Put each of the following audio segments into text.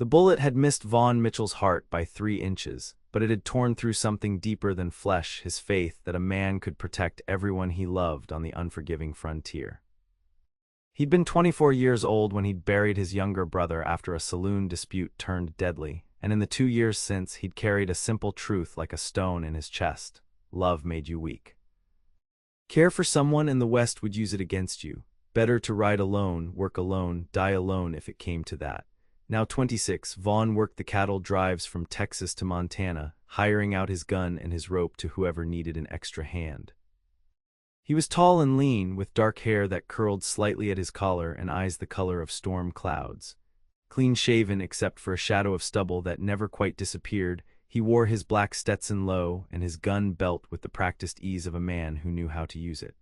The bullet had missed Vaughn Mitchell's heart by 3 inches, but it had torn through something deeper than flesh, his faith that a man could protect everyone he loved on the unforgiving frontier. He'd been 24 years old when he'd buried his younger brother after a saloon dispute turned deadly, and in the 2 years since he'd carried a simple truth like a stone in his chest: love made you weak. Care for someone and the West would use it against you. Better to ride alone, work alone, die alone if it came to that. Now 26, Vaughn worked the cattle drives from Texas to Montana, hiring out his gun and his rope to whoever needed an extra hand. He was tall and lean, with dark hair that curled slightly at his collar and eyes the color of storm clouds. Clean-shaven except for a shadow of stubble that never quite disappeared, he wore his black Stetson low and his gun belt with the practiced ease of a man who knew how to use it.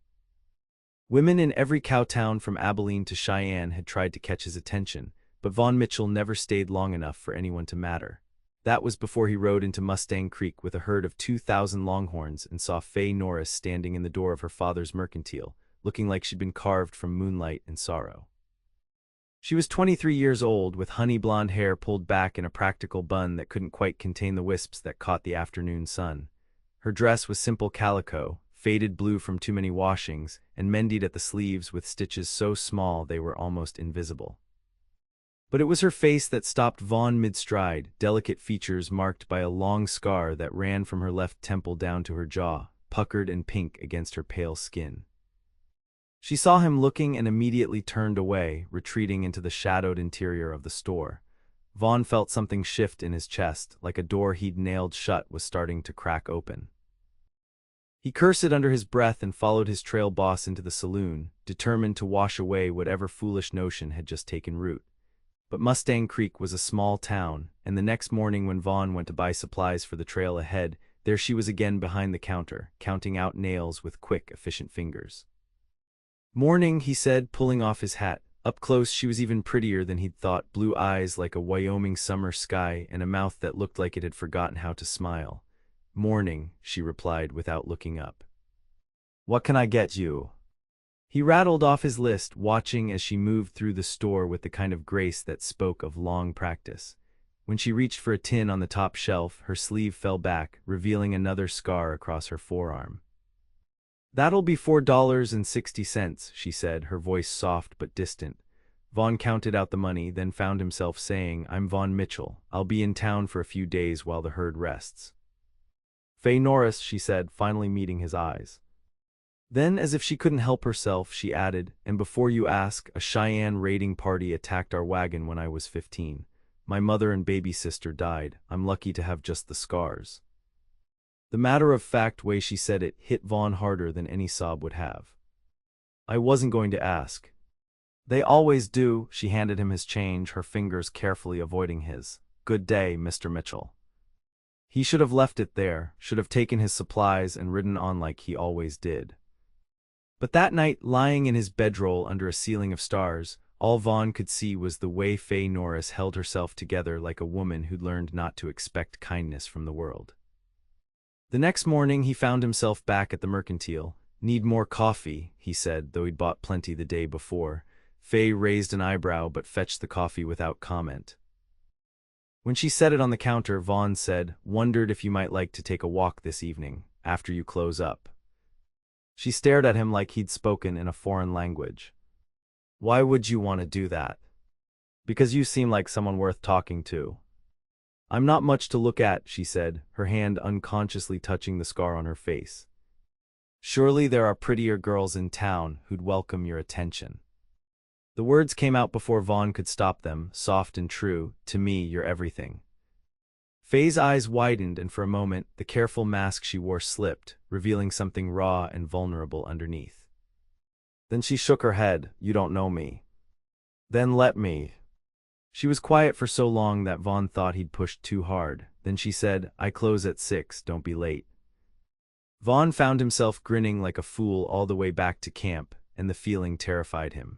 Women in every cow town from Abilene to Cheyenne had tried to catch his attention, but Vaughn Mitchell never stayed long enough for anyone to matter. That was before he rode into Mustang Creek with a herd of 2,000 longhorns and saw Faye Norris standing in the door of her father's mercantile, looking like she'd been carved from moonlight and sorrow. She was 23 years old, with honey blonde hair pulled back in a practical bun that couldn't quite contain the wisps that caught the afternoon sun. Her dress was simple calico, faded blue from too many washings, and mended at the sleeves with stitches so small they were almost invisible. But it was her face that stopped Vaughn mid-stride, delicate features marked by a long scar that ran from her left temple down to her jaw, puckered and pink against her pale skin. She saw him looking and immediately turned away, retreating into the shadowed interior of the store. Vaughn felt something shift in his chest, like a door he'd nailed shut was starting to crack open. He cursed it under his breath and followed his trail boss into the saloon, determined to wash away whatever foolish notion had just taken root. But Mustang Creek was a small town, and the next morning when Vaughn went to buy supplies for the trail ahead, there she was again behind the counter, counting out nails with quick, efficient fingers. "Morning," he said, pulling off his hat. Up close she was even prettier than he'd thought, blue eyes like a Wyoming summer sky and a mouth that looked like it had forgotten how to smile. "Morning," she replied without looking up. "What can I get you?" He rattled off his list, watching as she moved through the store with the kind of grace that spoke of long practice. When she reached for a tin on the top shelf, her sleeve fell back, revealing another scar across her forearm. "That'll be $4.60, she said, her voice soft but distant. Vaughn counted out the money, then found himself saying, "I'm Vaughn Mitchell. I'll be in town for a few days while the herd rests." "Faye Norris," she said, finally meeting his eyes. Then, as if she couldn't help herself, she added, "And before you ask, a Cheyenne raiding party attacked our wagon when I was 15. My mother and baby sister died. I'm lucky to have just the scars." The matter-of-fact way she said it hit Vaughn harder than any sob would have. "I wasn't going to ask." "They always do." She handed him his change, her fingers carefully avoiding his. "Good day, Mr. Mitchell." He should have left it there, should have taken his supplies and ridden on like he always did. But that night, lying in his bedroll under a ceiling of stars, all Vaughn could see was the way Faye Norris held herself together like a woman who'd learned not to expect kindness from the world. The next morning he found himself back at the mercantile. "Need more coffee," he said, though he'd bought plenty the day before. Faye raised an eyebrow but fetched the coffee without comment. When she set it on the counter, Vaughn said, "Wondered if you might like to take a walk this evening, after you close up." She stared at him like he'd spoken in a foreign language. "Why would you want to do that?" "Because you seem like someone worth talking to." "I'm not much to look at," she said, her hand unconsciously touching the scar on her face. "Surely there are prettier girls in town who'd welcome your attention." The words came out before Vaughn could stop them, soft and true. "To me, you're everything." Faye's eyes widened, and for a moment, the careful mask she wore slipped, revealing something raw and vulnerable underneath. Then she shook her head. "You don't know me." "Then let me." She was quiet for so long that Vaughn thought he'd pushed too hard. Then she said, "I close at 6, don't be late." Vaughn found himself grinning like a fool all the way back to camp, and the feeling terrified him.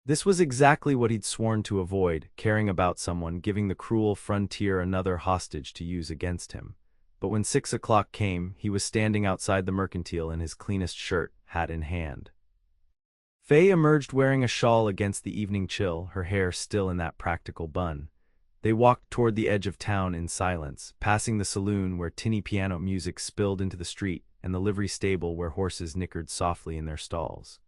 This was exactly what he'd sworn to avoid, caring about someone, giving the cruel frontier another hostage to use against him. But when 6 o'clock came, he was standing outside the mercantile in his cleanest shirt, hat in hand. Faye emerged wearing a shawl against the evening chill, her hair still in that practical bun. They walked toward the edge of town in silence, passing the saloon where tinny piano music spilled into the street and the livery stable where horses nickered softly in their stalls.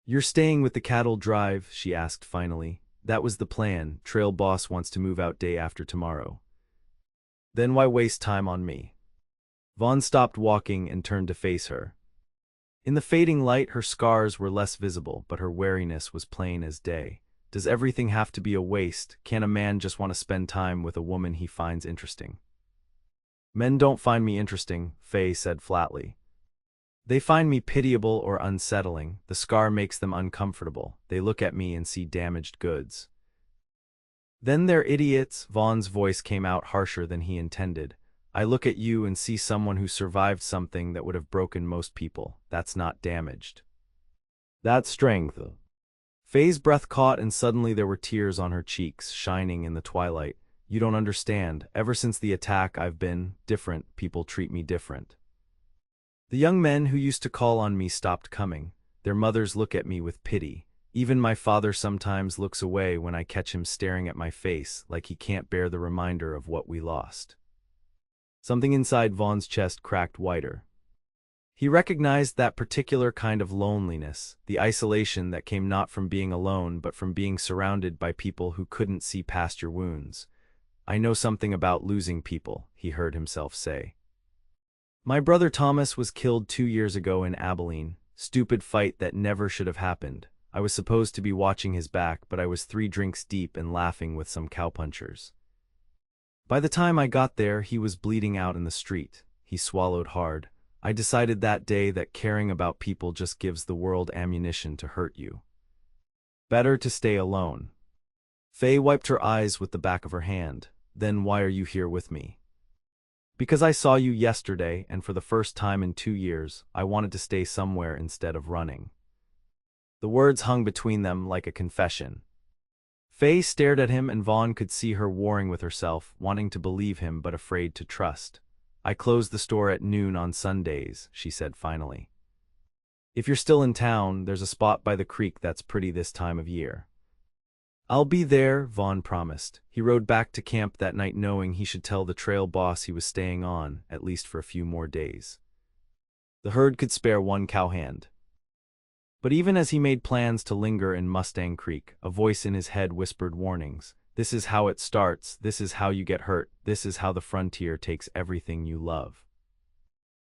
"You're staying with the cattle drive?" she asked finally. "That was the plan. Trail boss wants to move out day after tomorrow." "Then why waste time on me?" Vaughn stopped walking and turned to face her. In the fading light, her scars were less visible, but her wariness was plain as day. "Does everything have to be a waste? Can't a man just want to spend time with a woman he finds interesting?" "Men don't find me interesting," Faye said flatly. "They find me pitiable or unsettling. The scar makes them uncomfortable. They look at me and see damaged goods." "Then they're idiots." Vaughn's voice came out harsher than he intended. "I look at you and see someone who survived something that would have broken most people. That's not damaged. That's strength." Faye's breath caught and suddenly there were tears on her cheeks, shining in the twilight. "You don't understand. Ever since the attack I've been different. People treat me different. The young men who used to call on me stopped coming. Their mothers look at me with pity. Even my father sometimes looks away when I catch him staring at my face, like he can't bear the reminder of what we lost." Something inside Vaughn's chest cracked wider. He recognized that particular kind of loneliness, the isolation that came not from being alone but from being surrounded by people who couldn't see past your wounds. "I know something about losing people," he heard himself say. "My brother Thomas was killed 2 years ago in Abilene. Stupid fight that never should have happened. I was supposed to be watching his back, but I was 3 drinks deep and laughing with some cowpunchers. By the time I got there, he was bleeding out in the street." He swallowed hard. "I decided that day that caring about people just gives the world ammunition to hurt you. Better to stay alone." Faye wiped her eyes with the back of her hand. "Then why are you here with me?" "Because I saw you yesterday, and for the first time in 2 years, I wanted to stay somewhere instead of running." The words hung between them like a confession. Faye stared at him and Vaughn could see her warring with herself, wanting to believe him but afraid to trust. "I close the store at noon on Sundays," she said finally. "If you're still in town, there's a spot by the creek that's pretty this time of year." "I'll be there," Vaughn promised. He rode back to camp that night knowing he should tell the trail boss he was staying on, at least for a few more days. The herd could spare 1 cowhand. But even as he made plans to linger in Mustang Creek, a voice in his head whispered warnings. "This is how it starts. This is how you get hurt. This is how the frontier takes everything you love."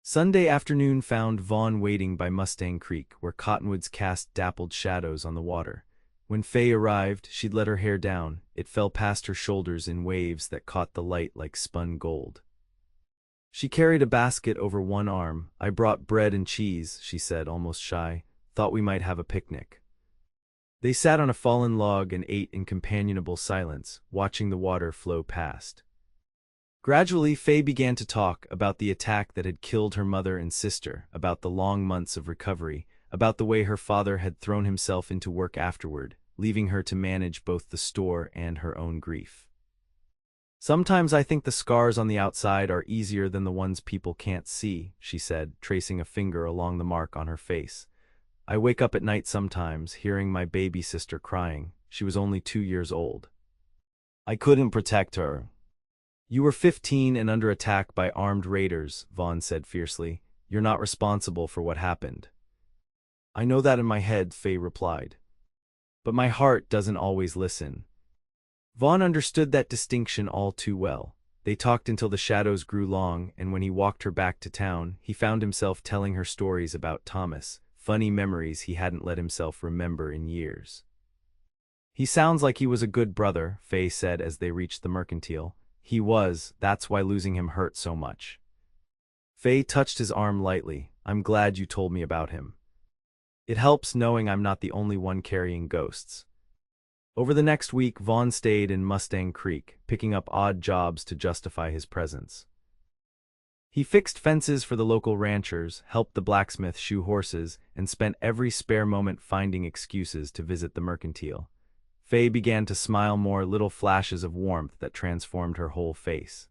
Sunday afternoon found Vaughn waiting by Mustang Creek, where cottonwoods cast dappled shadows on the water. When Faye arrived, she'd let her hair down. It fell past her shoulders in waves that caught the light like spun gold. She carried a basket over one arm. "I brought bread and cheese," she said, almost shy. "Thought we might have a picnic." They sat on a fallen log and ate in companionable silence, watching the water flow past. Gradually, Faye began to talk about the attack that had killed her mother and sister, about the long months of recovery, about the way her father had thrown himself into work afterward, leaving her to manage both the store and her own grief. "Sometimes I think the scars on the outside are easier than the ones people can't see," she said, tracing a finger along the mark on her face. "I wake up at night sometimes, hearing my baby sister crying. She was only 2 years old. I couldn't protect her." "You were 15 and under attack by armed raiders," Vaughn said fiercely. "You're not responsible for what happened." "I know that in my head," Faye replied. "But my heart doesn't always listen." Vaughn understood that distinction all too well. They talked until the shadows grew long, and when he walked her back to town, he found himself telling her stories about Thomas, funny memories he hadn't let himself remember in years. "He sounds like he was a good brother," Faye said as they reached the mercantile. "He was. That's why losing him hurt so much." Faye touched his arm lightly. "I'm glad you told me about him. It helps knowing I'm not the only one carrying ghosts." Over the next week, Vaughn stayed in Mustang Creek, picking up odd jobs to justify his presence. He fixed fences for the local ranchers, helped the blacksmith shoe horses, and spent every spare moment finding excuses to visit the mercantile. Faye began to smile more, little flashes of warmth that transformed her whole face.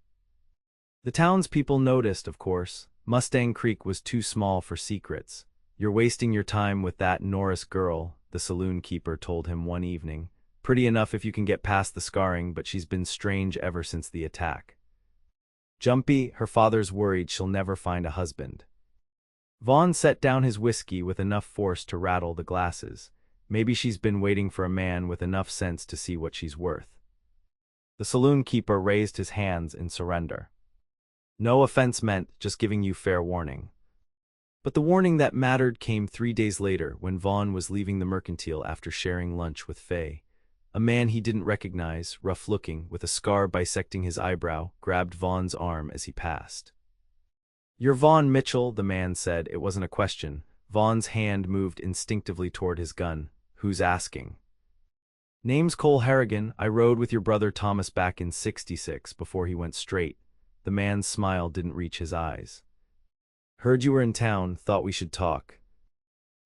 The townspeople noticed, of course. Mustang Creek was too small for secrets. "You're wasting your time with that Norris girl," the saloon keeper told him one evening. Pretty enough if you can get past the scarring, but she's been strange ever since the attack. Jumpy, her father's worried she'll never find a husband. Vaughn set down his whiskey with enough force to rattle the glasses. Maybe she's been waiting for a man with enough sense to see what she's worth. The saloon keeper raised his hands in surrender. No offense meant, just giving you fair warning. But the warning that mattered came 3 days later when Vaughn was leaving the mercantile after sharing lunch with Faye. A man he didn't recognize, rough-looking, with a scar bisecting his eyebrow, grabbed Vaughn's arm as he passed. "You're Vaughn Mitchell," the man said. It wasn't a question. Vaughn's hand moved instinctively toward his gun. "Who's asking?" "Name's Cole Harrigan. I rode with your brother Thomas back in '66 before he went straight." The man's smile didn't reach his eyes. "Heard you were in town, thought we should talk."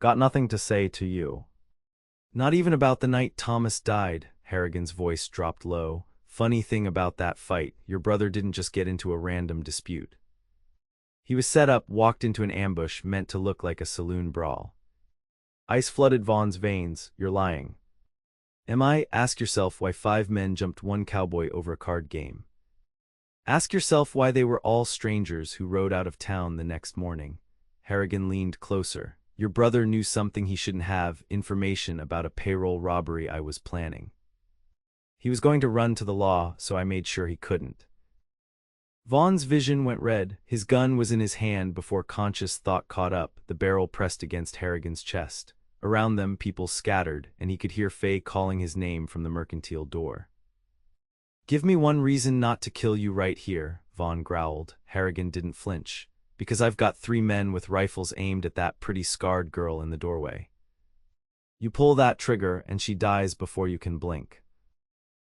"Got nothing to say to you." "Not even about the night Thomas died." Harrigan's voice dropped low. "Funny thing about that fight, your brother didn't just get into a random dispute. He was set up, walked into an ambush meant to look like a saloon brawl." Ice flooded Vaughn's veins. "You're lying." "Am I? Ask yourself why 5 men jumped one cowboy over a card game. Ask yourself why they were all strangers who rode out of town the next morning." Harrigan leaned closer. "Your brother knew something he shouldn't have, information about a payroll robbery I was planning. He was going to run to the law, so I made sure he couldn't." Vaughn's vision went red. His gun was in his hand before conscious thought caught up, the barrel pressed against Harrigan's chest. Around them, people scattered, and he could hear Faye calling his name from the mercantile door. "Give me one reason not to kill you right here," Vaughn growled. Harrigan didn't flinch. "Because I've got 3 men with rifles aimed at that pretty scarred girl in the doorway. You pull that trigger, and she dies before you can blink."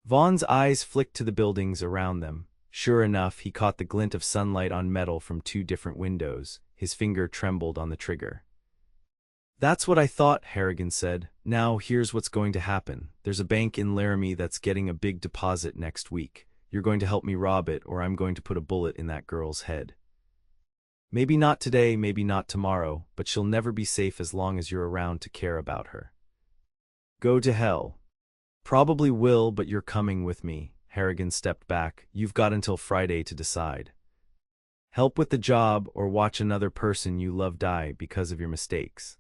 Vaughn's eyes flicked to the buildings around them. Sure enough, he caught the glint of sunlight on metal from 2 different windows. His finger trembled on the trigger. "That's what I thought," Harrigan said. "Now, here's what's going to happen. There's a bank in Laramie that's getting a big deposit next week. You're going to help me rob it, or I'm going to put a bullet in that girl's head. Maybe not today, maybe not tomorrow, but she'll never be safe as long as you're around to care about her. Go to hell." "Probably will, but you're coming with me." Harrigan stepped back. "You've got until Friday to decide. Help with the job or watch another person you love die because of your mistakes."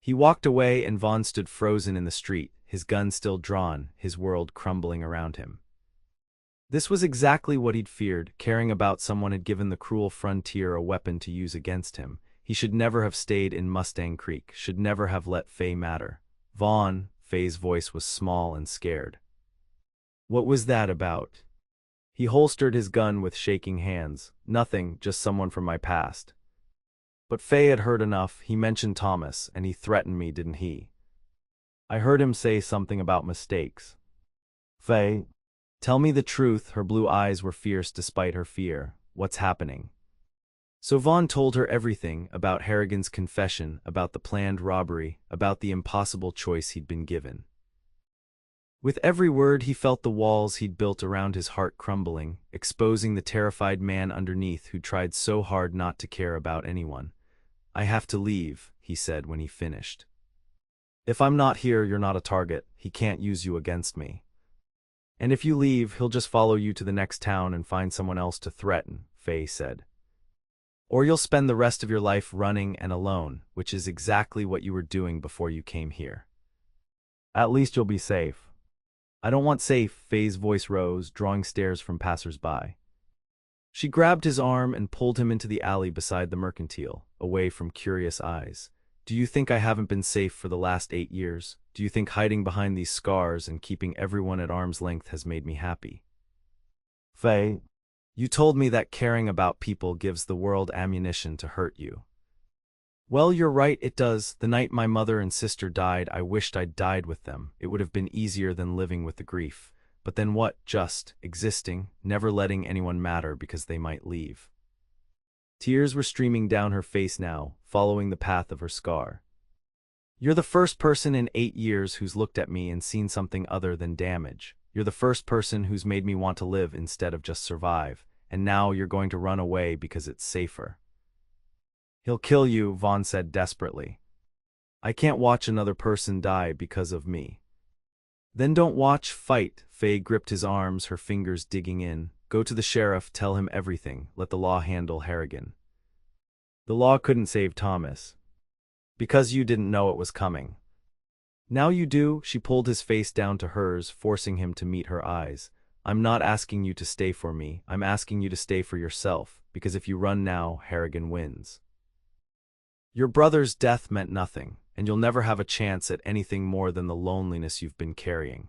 He walked away and Vaughn stood frozen in the street, his gun still drawn, his world crumbling around him. This was exactly what he'd feared. Caring about someone had given the cruel frontier a weapon to use against him. He should never have stayed in Mustang Creek, should never have let Faye matter. "Vaughn," Faye's voice was small and scared. "What was that about?" He holstered his gun with shaking hands. "Nothing, just someone from my past." But Faye had heard enough. "He mentioned Thomas, and he threatened me, didn't he?" "I heard him say something about mistakes." "Faye, tell me the truth." Her blue eyes were fierce despite her fear. "What's happening?" So Vaughn told her everything, about Harrigan's confession, about the planned robbery, about the impossible choice he'd been given. With every word he felt the walls he'd built around his heart crumbling, exposing the terrified man underneath who tried so hard not to care about anyone. "I have to leave," he said when he finished. "If I'm not here, you're not a target. He can't use you against me. And if you leave, he'll just follow you to the next town and find someone else to threaten," Faye said. "Or you'll spend the rest of your life running and alone, which is exactly what you were doing before you came here. At least you'll be safe." "I don't want safe." Faye's voice rose, drawing stares from passers-by. She grabbed his arm and pulled him into the alley beside the mercantile, away from curious eyes. "Do you think I haven't been safe for the last 8 years? Do you think hiding behind these scars and keeping everyone at arm's length has made me happy?" "Faye, you told me that caring about people gives the world ammunition to hurt you." "Well, you're right, it does. The night my mother and sister died, I wished I'd died with them. It would have been easier than living with the grief. But then what? Just existing, never letting anyone matter because they might leave." Tears were streaming down her face now, following the path of her scar. "You're the first person in 8 years who's looked at me and seen something other than damage. You're the first person who's made me want to live instead of just survive. And now you're going to run away because it's safer." "He'll kill you," Vaughn said desperately. "I can't watch another person die because of me." Then don't watch, fight. Faye gripped his arms, her fingers digging in. Go to the sheriff, tell him everything. Let the law handle Harrigan. The law couldn't save Thomas. Because you didn't know it was coming. Now you do. She pulled his face down to hers, forcing him to meet her eyes. I'm not asking you to stay for me. I'm asking you to stay for yourself, because if you run now, Harrigan wins. Your brother's death meant nothing, and you'll never have a chance at anything more than the loneliness you've been carrying.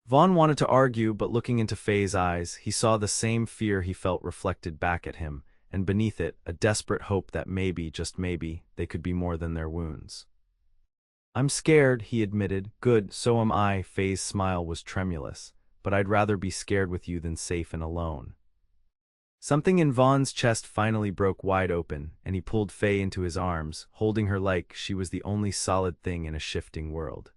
Vaughn wanted to argue, but looking into Faye's eyes, he saw the same fear he felt reflected back at him, and beneath it, a desperate hope that maybe, just maybe, they could be more than their wounds. I'm scared, he admitted. Good, so am I. Faye's smile was tremulous. But I'd rather be scared with you than safe and alone. Something in Vaughn's chest finally broke wide open, and he pulled Faye into his arms, holding her like she was the only solid thing in a shifting world.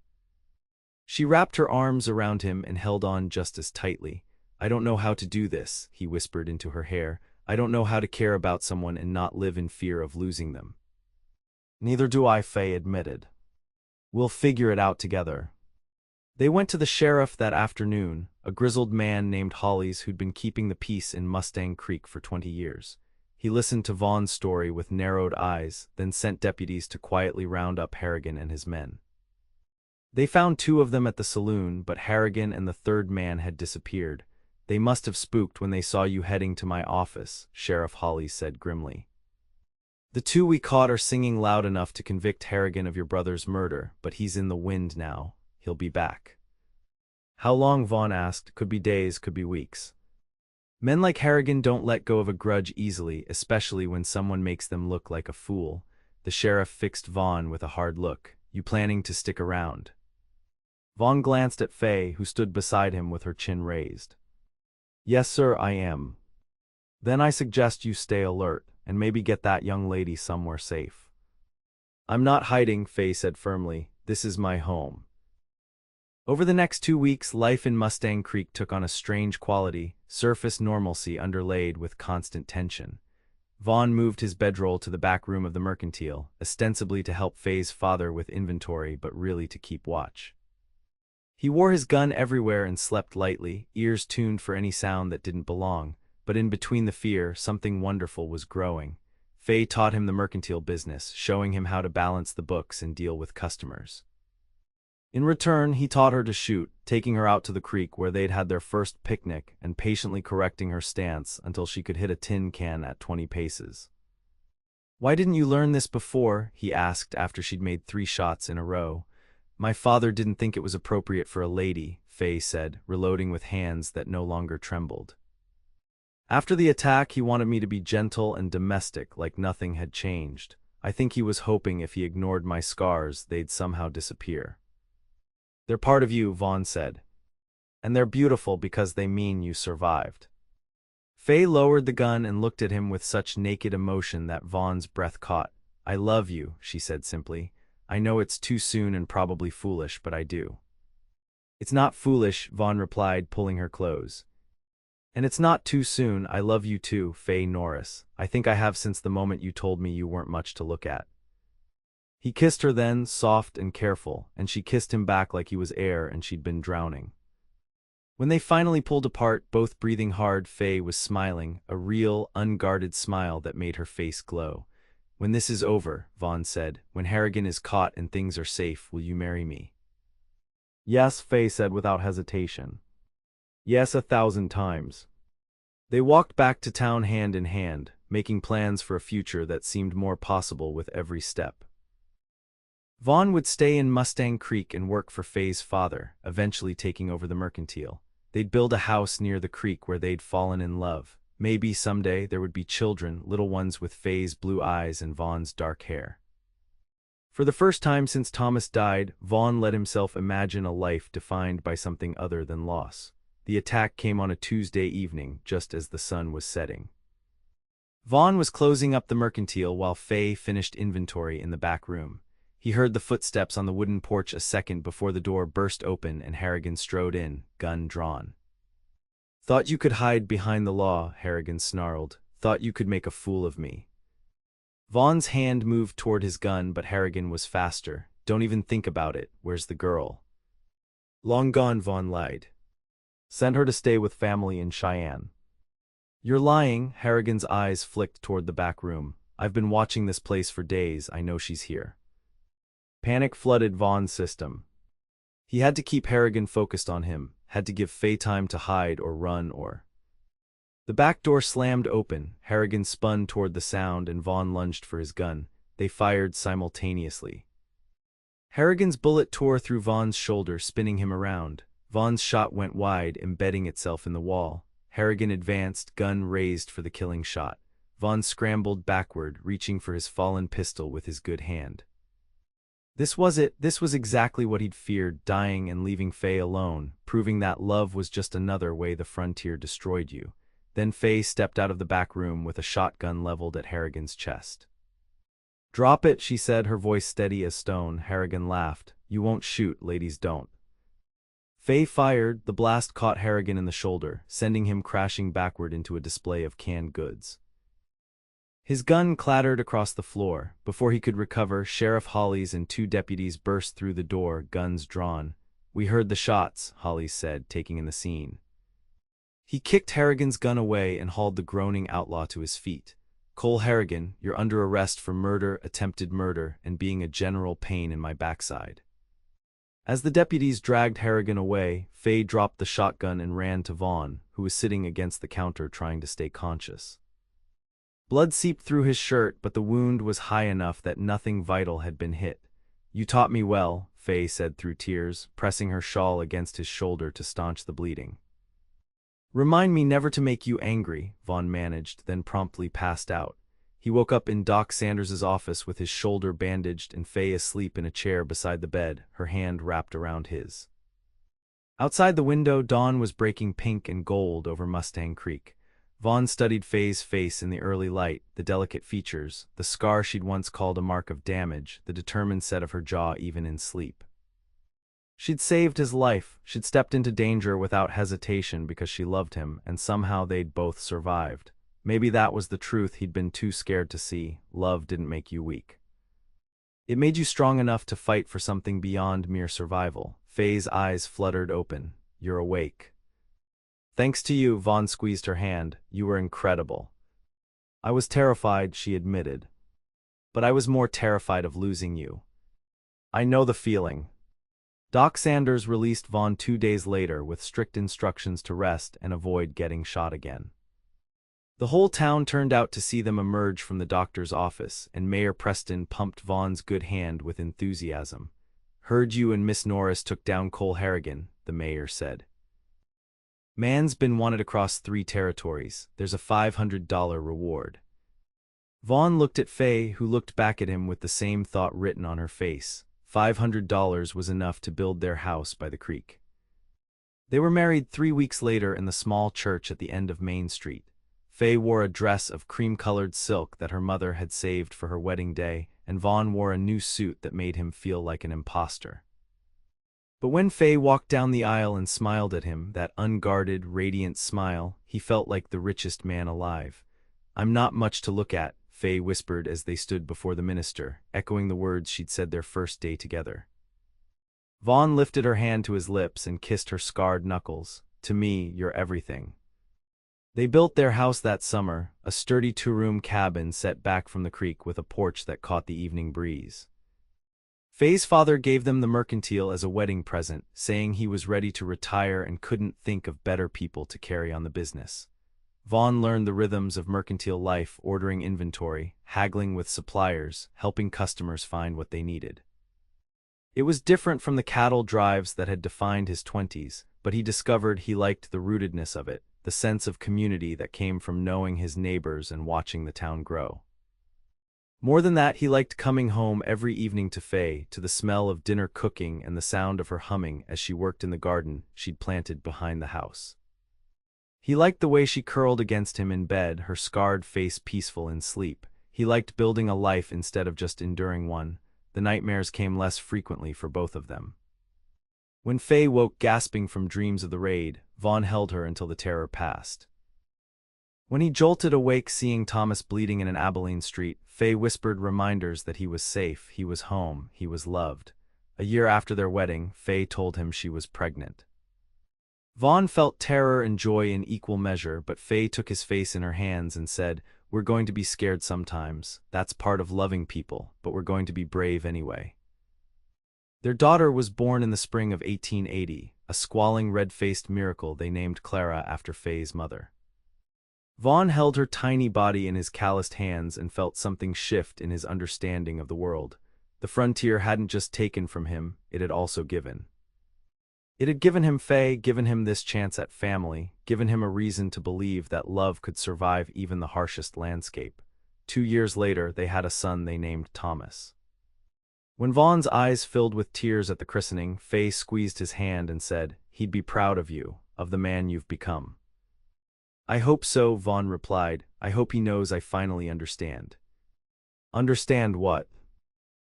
She wrapped her arms around him and held on just as tightly. I don't know how to do this, he whispered into her hair. I don't know how to care about someone and not live in fear of losing them. Neither do I, Faye admitted. We'll figure it out together. They went to the sheriff that afternoon, a grizzled man named Hollies who'd been keeping the peace in Mustang Creek for 20 years. He listened to Vaughn's story with narrowed eyes, then sent deputies to quietly round up Harrigan and his men. They found 2 of them at the saloon, but Harrigan and the 3rd man had disappeared. They must have spooked when they saw you heading to my office, Sheriff Hollies said grimly. The 2 we caught are singing loud enough to convict Harrigan of your brother's murder, but he's in the wind now. He'll be back. How long, Vaughn asked. Could be days, could be weeks. Men like Harrigan don't let go of a grudge easily, especially when someone makes them look like a fool. The sheriff fixed Vaughn with a hard look. You planning to stick around? Vaughn glanced at Faye, who stood beside him with her chin raised. Yes, sir, I am. Then I suggest you stay alert, and maybe get that young lady somewhere safe. I'm not hiding, Faye said firmly. This is my home. Over the next 2 weeks, life in Mustang Creek took on a strange quality, surface normalcy underlaid with constant tension. Vaughn moved his bedroll to the back room of the mercantile, ostensibly to help Faye's father with inventory, but really to keep watch. He wore his gun everywhere and slept lightly, ears tuned for any sound that didn't belong, but in between the fear, something wonderful was growing. Faye taught him the mercantile business, showing him how to balance the books and deal with customers. In return, he taught her to shoot, taking her out to the creek where they'd had their first picnic and patiently correcting her stance until she could hit a tin can at 20 paces. Why didn't you learn this before? He asked after she'd made 3 shots in a row. My father didn't think it was appropriate for a lady, Faye said, reloading with hands that no longer trembled. After the attack, he wanted me to be gentle and domestic, like nothing had changed. I think he was hoping if he ignored my scars, they'd somehow disappear. They're part of you, Vaughn said. And they're beautiful because they mean you survived. Faye lowered the gun and looked at him with such naked emotion that Vaughn's breath caught. I love you, she said simply. I know it's too soon and probably foolish, but I do. It's not foolish, Vaughn replied, pulling her close. And it's not too soon. I love you too, Faye Norris. I think I have since the moment you told me you weren't much to look at. He kissed her then, soft and careful, and she kissed him back like he was air and she'd been drowning. When they finally pulled apart, both breathing hard, Faye was smiling, a real, unguarded smile that made her face glow. When this is over, Vaughn said, when Harrigan is caught and things are safe, will you marry me? Yes, Faye said without hesitation. Yes, 1,000 times. They walked back to town hand in hand, making plans for a future that seemed more possible with every step. Vaughn would stay in Mustang Creek and work for Faye's father, eventually taking over the mercantile. They'd build a house near the creek where they'd fallen in love. Maybe someday there would be children, little ones with Faye's blue eyes and Vaughn's dark hair. For the first time since Thomas died, Vaughn let himself imagine a life defined by something other than loss. The attack came on a Tuesday evening, just as the sun was setting. Vaughn was closing up the mercantile while Faye finished inventory in the back room. He heard the footsteps on the wooden porch a second before the door burst open and Harrigan strode in, gun drawn. Thought you could hide behind the law, Harrigan snarled. Thought you could make a fool of me. Vaughn's hand moved toward his gun, but Harrigan was faster. Don't even think about it. Where's the girl? Long gone, Vaughn lied. Sent her to stay with family in Cheyenne. You're lying, Harrigan's eyes flicked toward the back room. I've been watching this place for days, I know she's here. Panic flooded Vaughn's system. He had to keep Harrigan focused on him, had to give Faye time to hide or run or... The back door slammed open, Harrigan spun toward the sound and Vaughn lunged for his gun. They fired simultaneously. Harrigan's bullet tore through Vaughn's shoulder, spinning him around. Vaughn's shot went wide, embedding itself in the wall. Harrigan advanced, gun raised for the killing shot. Vaughn scrambled backward, reaching for his fallen pistol with his good hand. This was it. This was exactly what he'd feared, dying and leaving Faye alone, proving that love was just another way the frontier destroyed you. Then Faye stepped out of the back room with a shotgun leveled at Harrigan's chest. "Drop it," she said, her voice steady as stone. Harrigan laughed. "You won't shoot, ladies don't." Faye fired. The blast caught Harrigan in the shoulder, sending him crashing backward into a display of canned goods. His gun clattered across the floor. Before he could recover, Sheriff Hollies and 2 deputies burst through the door, guns drawn. "We heard the shots," Hollies said, taking in the scene. He kicked Harrigan's gun away and hauled the groaning outlaw to his feet. "Cole Harrigan, you're under arrest for murder, attempted murder, and being a general pain in my backside." As the deputies dragged Harrigan away, Faye dropped the shotgun and ran to Vaughn, who was sitting against the counter trying to stay conscious. Blood seeped through his shirt, but the wound was high enough that nothing vital had been hit. "You taught me well," Faye said through tears, pressing her shawl against his shoulder to staunch the bleeding. "Remind me never to make you angry," Vaughn managed, then promptly passed out. He woke up in Doc Sanders's office with his shoulder bandaged and Faye asleep in a chair beside the bed, her hand wrapped around his. Outside the window, dawn was breaking pink and gold over Mustang Creek. Vaughn studied Faye's face in the early light, the delicate features, the scar she'd once called a mark of damage, the determined set of her jaw even in sleep. She'd saved his life, she'd stepped into danger without hesitation because she loved him, and somehow they'd both survived. Maybe that was the truth he'd been too scared to see. Love didn't make you weak. It made you strong enough to fight for something beyond mere survival. Faye's eyes fluttered open. "You're awake." "Thanks to you," Vaughn squeezed her hand. "You were incredible." "I was terrified," she admitted. "But I was more terrified of losing you." "I know the feeling." Doc Sanders released Vaughn 2 days later with strict instructions to rest and avoid getting shot again. The whole town turned out to see them emerge from the doctor's office, and Mayor Preston pumped Vaughn's good hand with enthusiasm. "Heard you and Miss Norris took down Cole Harrigan," the mayor said. "Man's been wanted across 3 territories. There's a $500 reward." Vaughn looked at Faye, who looked back at him with the same thought written on her face. $500 was enough to build their house by the creek. They were married 3 weeks later in the small church at the end of Main Street. Faye wore a dress of cream-colored silk that her mother had saved for her wedding day, and Vaughn wore a new suit that made him feel like an imposter. But when Faye walked down the aisle and smiled at him, that unguarded, radiant smile, he felt like the richest man alive. "I'm not much to look at," Faye whispered as they stood before the minister, echoing the words she'd said their first day together. Vaughn lifted her hand to his lips and kissed her scarred knuckles. "To me, you're everything." They built their house that summer, a sturdy 2-room cabin set back from the creek with a porch that caught the evening breeze. Faye's father gave them the mercantile as a wedding present, saying he was ready to retire and couldn't think of better people to carry on the business. Vaughn learned the rhythms of mercantile life, ordering inventory, haggling with suppliers, helping customers find what they needed. It was different from the cattle drives that had defined his 20s, but he discovered he liked the rootedness of it, the sense of community that came from knowing his neighbors and watching the town grow. More than that, he liked coming home every evening to Faye, to the smell of dinner cooking and the sound of her humming as she worked in the garden she'd planted behind the house. He liked the way she curled against him in bed, her scarred face peaceful in sleep. He liked building a life instead of just enduring one. The nightmares came less frequently for both of them. When Faye woke gasping from dreams of the raid, Vaughn held her until the terror passed. When he jolted awake seeing Thomas bleeding in an Abilene street, Faye whispered reminders that he was safe, he was home, he was loved. A year after their wedding, Faye told him she was pregnant. Vaughn felt terror and joy in equal measure, but Faye took his face in her hands and said, "We're going to be scared sometimes. That's part of loving people, but we're going to be brave anyway." Their daughter was born in the spring of 1880, a squalling red-faced miracle they named Clara after Faye's mother. Vaughn held her tiny body in his calloused hands and felt something shift in his understanding of the world. The frontier hadn't just taken from him, it had also given. It had given him Faye, given him this chance at family, given him a reason to believe that love could survive even the harshest landscape. 2 years later, they had a son they named Thomas. When Vaughn's eyes filled with tears at the christening, Faye squeezed his hand and said, "He'd be proud of you, of the man you've become." "I hope so," Vaughn replied. "I hope he knows I finally understand." "Understand what?"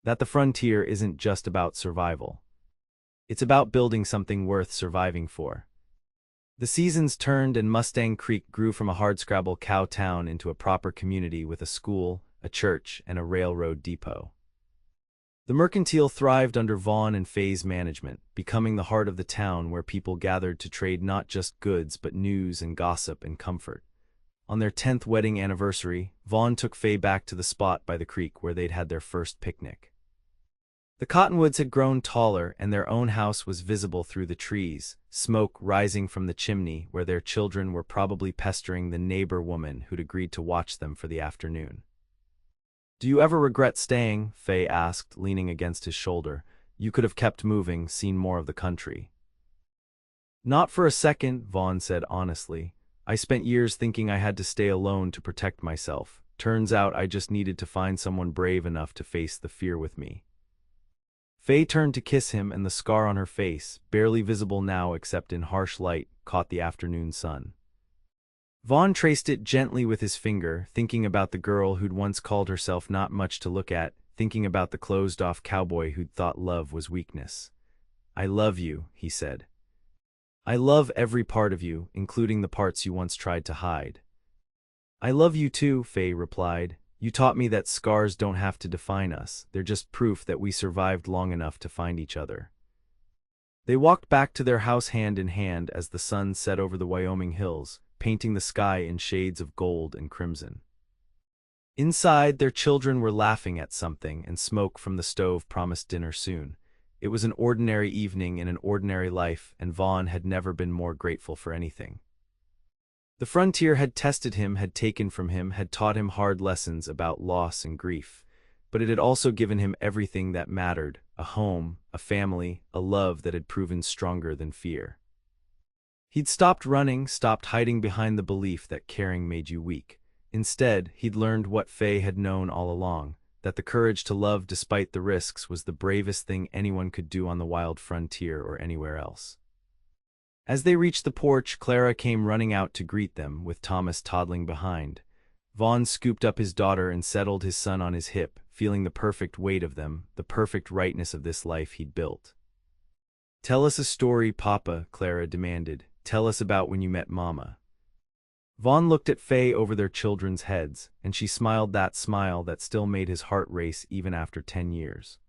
"That the frontier isn't just about survival. It's about building something worth surviving for." The seasons turned and Mustang Creek grew from a hardscrabble cow town into a proper community with a school, a church, and a railroad depot. The mercantile thrived under Vaughn and Faye's management, becoming the heart of the town where people gathered to trade not just goods but news and gossip and comfort. On their 10th wedding anniversary, Vaughn took Faye back to the spot by the creek where they'd had their first picnic. The cottonwoods had grown taller and their own house was visible through the trees, smoke rising from the chimney where their children were probably pestering the neighbor woman who'd agreed to watch them for the afternoon. "Do you ever regret staying?" Faye asked, leaning against his shoulder. "You could have kept moving, seen more of the country." "Not for a second," Vaughn said honestly. "I spent years thinking I had to stay alone to protect myself. Turns out I just needed to find someone brave enough to face the fear with me." Faye turned to kiss him and the scar on her face, barely visible now except in harsh light, caught the afternoon sun. Vaughn traced it gently with his finger, thinking about the girl who'd once called herself not much to look at, thinking about the closed-off cowboy who'd thought love was weakness. "I love you," he said. "I love every part of you, including the parts you once tried to hide." "I love you too," Faye replied. "You taught me that scars don't have to define us, they're just proof that we survived long enough to find each other." They walked back to their house hand in hand as the sun set over the Wyoming hills, painting the sky in shades of gold and crimson. Inside, their children were laughing at something, and smoke from the stove promised dinner soon. It was an ordinary evening in an ordinary life, and Vaughn had never been more grateful for anything. The frontier had tested him, had taken from him, had taught him hard lessons about loss and grief, but it had also given him everything that mattered: a home, a family, a love that had proven stronger than fear. He'd stopped running, stopped hiding behind the belief that caring made you weak. Instead, he'd learned what Faye had known all along, that the courage to love despite the risks was the bravest thing anyone could do on the wild frontier or anywhere else. As they reached the porch, Clara came running out to greet them, with Thomas toddling behind. Vaughn scooped up his daughter and settled his son on his hip, feeling the perfect weight of them, the perfect rightness of this life he'd built. "Tell us a story, Papa," Clara demanded. "Tell us about when you met Mama." Vaughn looked at Faye over their children's heads, and she smiled that smile that still made his heart race even after 10 years.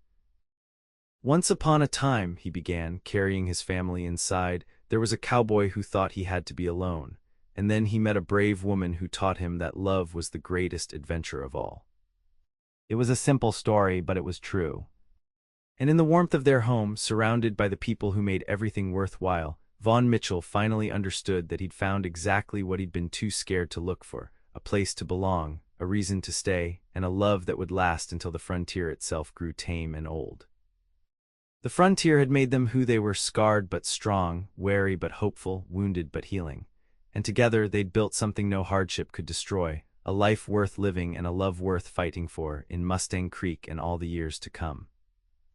"Once upon a time," he began, carrying his family inside, "there was a cowboy who thought he had to be alone, and then he met a brave woman who taught him that love was the greatest adventure of all." It was a simple story, but it was true. And in the warmth of their home, surrounded by the people who made everything worthwhile, Vaughn Mitchell finally understood that he'd found exactly what he'd been too scared to look for: a place to belong, a reason to stay, and a love that would last until the frontier itself grew tame and old. The frontier had made them who they were: scarred but strong, wary but hopeful, wounded but healing. And together they'd built something no hardship could destroy: a life worth living and a love worth fighting for, in Mustang Creek and all the years to come.